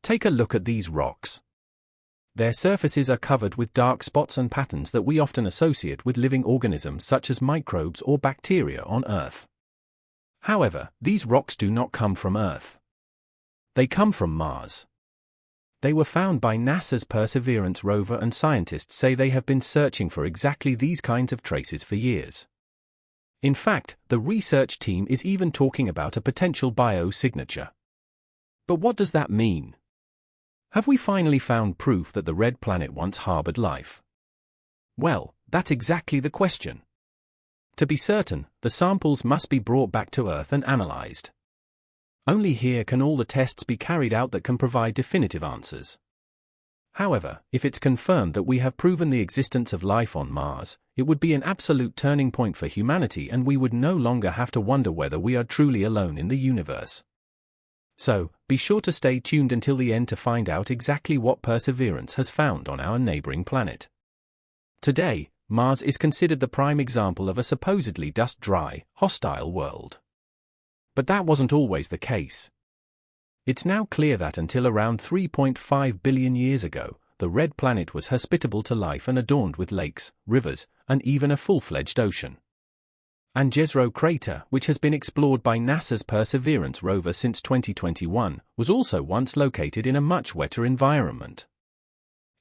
Take a look at these rocks. Their surfaces are covered with dark spots and patterns that we often associate with living organisms such as microbes or bacteria on Earth. However, these rocks do not come from Earth. They come from Mars. They were found by NASA's Perseverance rover, and scientists say they have been searching for exactly these kinds of traces for years. In fact, the research team is even talking about a potential biosignature. But what does that mean? Have we finally found proof that the red planet once harbored life? Well, that's exactly the question. To be certain, the samples must be brought back to Earth and analyzed. Only here can all the tests be carried out that can provide definitive answers. However, if it's confirmed that we have proven the existence of life on Mars, it would be an absolute turning point for humanity, and we would no longer have to wonder whether we are truly alone in the universe. So, be sure to stay tuned until the end to find out exactly what Perseverance has found on our neighboring planet. Today, Mars is considered the prime example of a supposedly dust-dry, hostile world. But that wasn't always the case. It's now clear that until around 3.5 billion years ago, the red planet was hospitable to life and adorned with lakes, rivers, and even a full-fledged ocean. And Jezero crater, which has been explored by NASA's Perseverance rover since 2021, was also once located in a much wetter environment.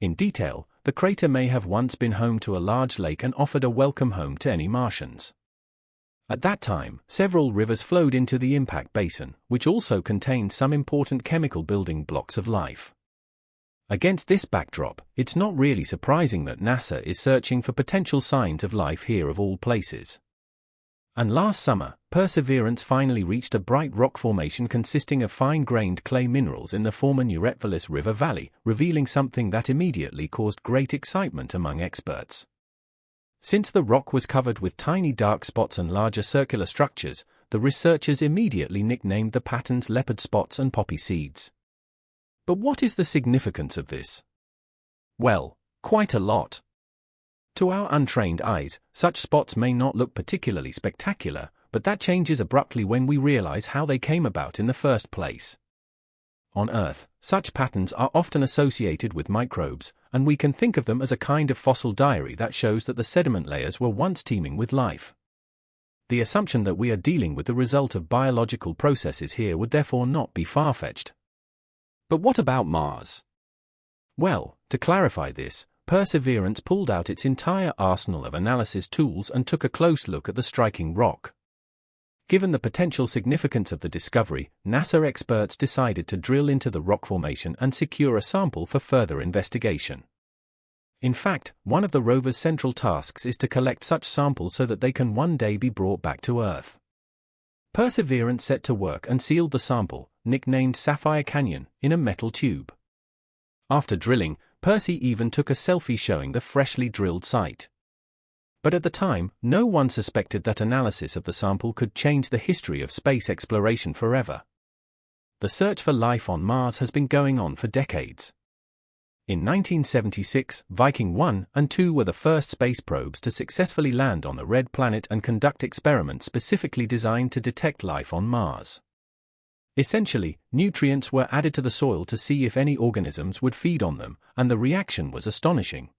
In detail, the crater may have once been home to a large lake and offered a welcome home to any Martians. At that time, several rivers flowed into the impact basin, which also contained some important chemical building blocks of life. Against this backdrop, it's not really surprising that NASA is searching for potential signs of life here of all places. And last summer, Perseverance finally reached a bright rock formation consisting of fine-grained clay minerals in the former Nuretvelis River Valley, revealing something that immediately caused great excitement among experts. Since the rock was covered with tiny dark spots and larger circular structures, the researchers immediately nicknamed the patterns leopard spots and poppy seeds. But what is the significance of this? Well, quite a lot. To our untrained eyes, such spots may not look particularly spectacular, but that changes abruptly when we realize how they came about in the first place. On Earth, such patterns are often associated with microbes, and we can think of them as a kind of fossil diary that shows that the sediment layers were once teeming with life. The assumption that we are dealing with the result of biological processes here would therefore not be far-fetched. But what about Mars? Well, to clarify this, Perseverance pulled out its entire arsenal of analysis tools and took a close look at the striking rock. Given the potential significance of the discovery, NASA experts decided to drill into the rock formation and secure a sample for further investigation. In fact, one of the rover's central tasks is to collect such samples so that they can one day be brought back to Earth. Perseverance set to work and sealed the sample, nicknamed Sapphire Canyon, in a metal tube. After drilling, Percy even took a selfie showing the freshly drilled site. But at the time, no one suspected that analysis of the sample could change the history of space exploration forever. The search for life on Mars has been going on for decades. In 1976, Viking 1 and 2 were the first space probes to successfully land on the red planet and conduct experiments specifically designed to detect life on Mars. Essentially, nutrients were added to the soil to see if any organisms would feed on them, and the reaction was astonishing.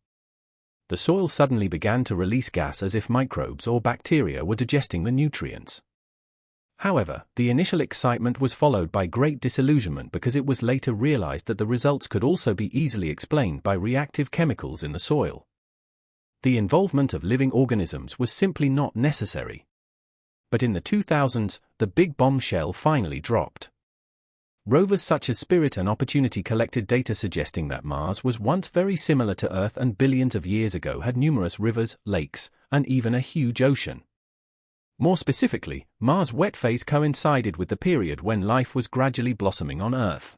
The soil suddenly began to release gas as if microbes or bacteria were digesting the nutrients. However, the initial excitement was followed by great disillusionment because it was later realized that the results could also be easily explained by reactive chemicals in the soil. The involvement of living organisms was simply not necessary. But in the 2000s, the big bombshell finally dropped. Rovers such as Spirit and Opportunity collected data suggesting that Mars was once very similar to Earth and billions of years ago had numerous rivers, lakes, and even a huge ocean. More specifically, Mars' wet phase coincided with the period when life was gradually blossoming on Earth.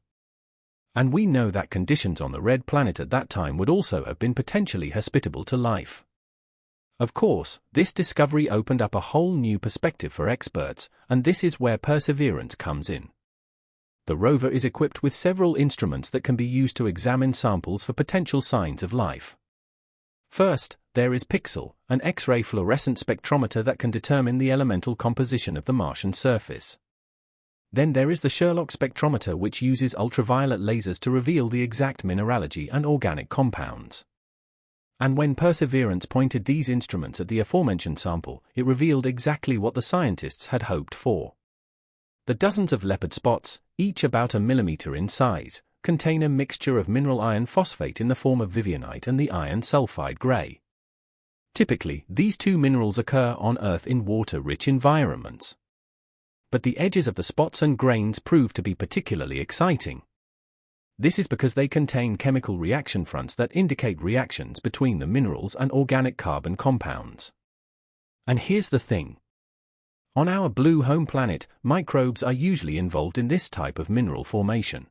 And we know that conditions on the red planet at that time would also have been potentially hospitable to life. Of course, this discovery opened up a whole new perspective for experts, and this is where Perseverance comes in. The rover is equipped with several instruments that can be used to examine samples for potential signs of life. First, there is Pixel, an X-ray fluorescent spectrometer that can determine the elemental composition of the Martian surface. Then there is the Sherlock spectrometer, which uses ultraviolet lasers to reveal the exact mineralogy and organic compounds. And when Perseverance pointed these instruments at the aforementioned sample, it revealed exactly what the scientists had hoped for. The dozens of leopard spots, each about a millimeter in size, contain a mixture of mineral iron phosphate in the form of vivianite and the iron sulfide gray. Typically, these two minerals occur on Earth in water-rich environments. But the edges of the spots and grains prove to be particularly exciting. This is because they contain chemical reaction fronts that indicate reactions between the minerals and organic carbon compounds. And here's the thing. On our blue home planet, microbes are usually involved in this type of mineral formation.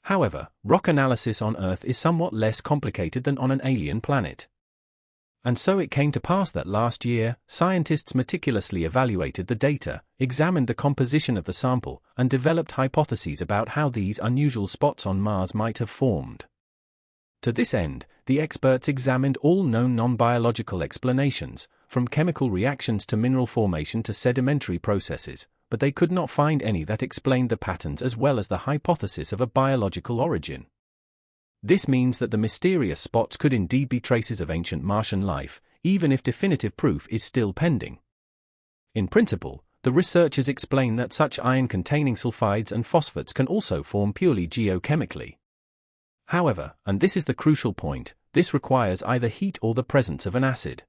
However, rock analysis on Earth is somewhat less complicated than on an alien planet. And so it came to pass that last year, scientists meticulously evaluated the data, examined the composition of the sample, and developed hypotheses about how these unusual spots on Mars might have formed. To this end, the experts examined all known non-biological explanations, from chemical reactions to mineral formation to sedimentary processes, but they could not find any that explained the patterns as well as the hypothesis of a biological origin. This means that the mysterious spots could indeed be traces of ancient Martian life, even if definitive proof is still pending. In principle, the researchers explain that such iron-containing sulfides and phosphates can also form purely geochemically. However, and this is the crucial point, this requires either heat or the presence of an acid.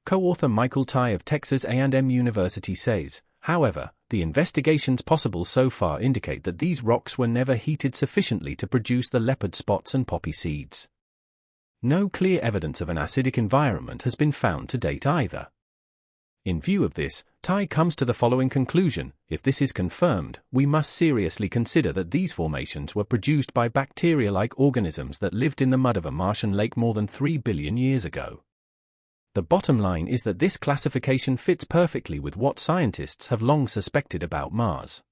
Co-author Michael Tai of Texas A&M University says, however, the investigations possible so far indicate that these rocks were never heated sufficiently to produce the leopard spots and poppy seeds. No clear evidence of an acidic environment has been found to date either. In view of this, Tai comes to the following conclusion: if this is confirmed, we must seriously consider that these formations were produced by bacteria-like organisms that lived in the mud of a Martian lake more than 3 billion years ago. The bottom line is that this classification fits perfectly with what scientists have long suspected about Mars.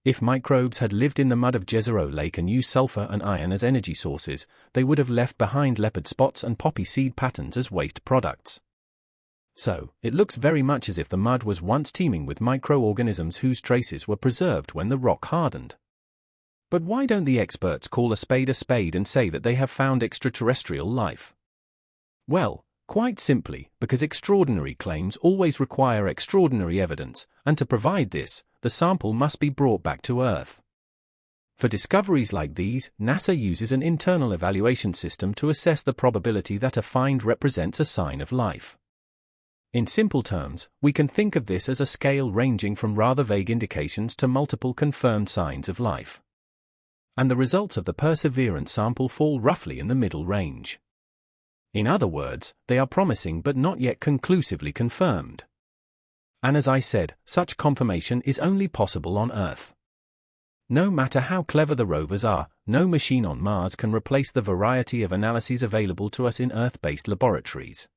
If microbes had lived in the mud of Jezero Lake and used sulfur and iron as energy sources, they would have left behind leopard spots and poppy seed patterns as waste products. So, it looks very much as if the mud was once teeming with microorganisms whose traces were preserved when the rock hardened. But why don't the experts call a spade and say that they have found extraterrestrial life? Well, quite simply, because extraordinary claims always require extraordinary evidence, and to provide this, the sample must be brought back to Earth. For discoveries like these, NASA uses an internal evaluation system to assess the probability that a find represents a sign of life. In simple terms, we can think of this as a scale ranging from rather vague indications to multiple confirmed signs of life. And the results of the Perseverance sample fall roughly in the middle range. In other words, they are promising but not yet conclusively confirmed. And as I said, such confirmation is only possible on Earth. No matter how clever the rovers are, no machine on Mars can replace the variety of analyses available to us in Earth-based laboratories.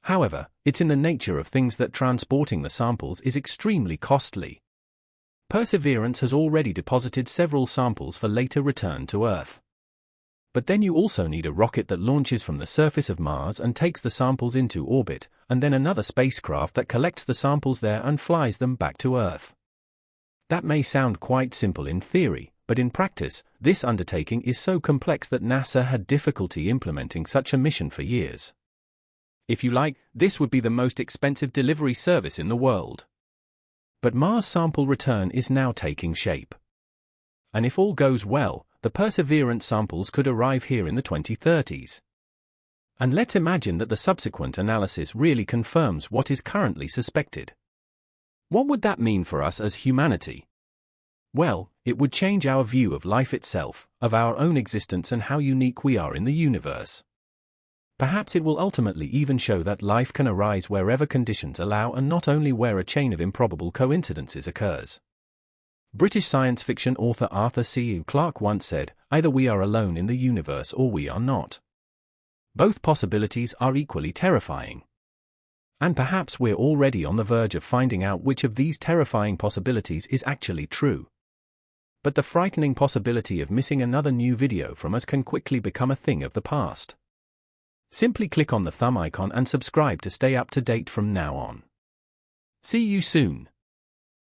However, it's in the nature of things that transporting the samples is extremely costly. Perseverance has already deposited several samples for later return to Earth. But then you also need a rocket that launches from the surface of Mars and takes the samples into orbit, and then another spacecraft that collects the samples there and flies them back to Earth. That may sound quite simple in theory, but in practice, this undertaking is so complex that NASA had difficulty implementing such a mission for years. If you like, this would be the most expensive delivery service in the world. But Mars sample return is now taking shape. And if all goes well, the Perseverance samples could arrive here in the 2030s. And let's imagine that the subsequent analysis really confirms what is currently suspected. What would that mean for us as humanity? Well, it would change our view of life itself, of our own existence and how unique we are in the universe. Perhaps it will ultimately even show that life can arise wherever conditions allow and not only where a chain of improbable coincidences occurs. British science fiction author Arthur C. Clarke once said, "Either we are alone in the universe or we are not." Both possibilities are equally terrifying. And perhaps we're already on the verge of finding out which of these terrifying possibilities is actually true. But the frightening possibility of missing another new video from us can quickly become a thing of the past. Simply click on the thumb icon and subscribe to stay up to date from now on. See you soon.